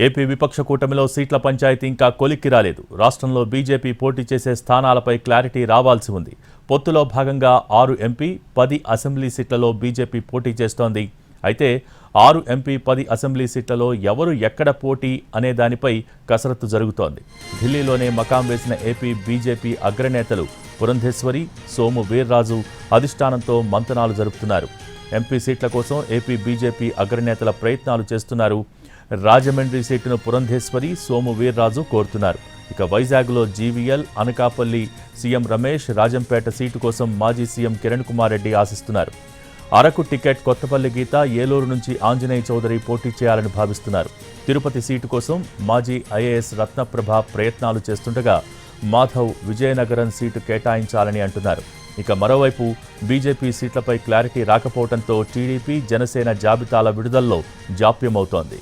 AP విపక్ష కూటమిలో సీట్ల పంచాయతీ ఇంకా కొలిక్కి రాలేదు. రాష్ట్రంలో బీజేపీ పోటీ చేసే స్థానాలపై క్లారిటీ రావాల్సి ఉంది. పొత్తులో భాగంగా 6 ఎంపీ 10 అసెంబ్లీ సీట్లలో బీజేపీ పోటీ చేస్తోంది. అయితే 6 ఎంపీ 10 అసెంబ్లీ సీట్లలో ఎవరు ఎక్కడ పోటీ అనే దానిపై కసరత్తు జరుగుతోంది. ఢిల్లీలోనే మకాం వేసిన ఏపీ బీజేపీ అగ్రనేతలు పురంధేశ్వరి, సోము వీర్రాజు అధిష్టానంతో మంతనాలు జరుపుతున్నారు. ఎంపీ సీట్ల కోసం ఏపీ బీజేపీ అగ్రనేతల ప్రయత్నాలు చేస్తున్నారు. రాజమండ్రి సీటును పురంధేశ్వరి, సోము వీర్రాజు కోరుతున్నారు. ఇక వైజాగ్లో జీవీఎల్, అనకాపల్లి సీఎం రమేష్, రాజంపేట సీటు కోసం మాజీ సీఎం కిరణ్ కుమార్ రెడ్డి ఆశిస్తున్నారు. అరకు టికెట్ కొత్తపల్లి గీత, ఏలూరు నుంచి ఆంజనేయ చౌదరి పోటీ చేయాలని భావిస్తున్నారు. తిరుపతి సీటు కోసం మాజీ ఐఏఎస్ రత్నప్రభ ప్రయత్నాలు చేస్తుండగా మాధవ్ విజయనగరం సీటు కేటాయించాలని అంటున్నారు. ఇక మరోవైపు బీజేపీ సీట్లపై క్లారిటీ రాకపోవడంతో టీడీపీ, జనసేన జాబితాల విడుదలలో జాప్యమవుతోంది.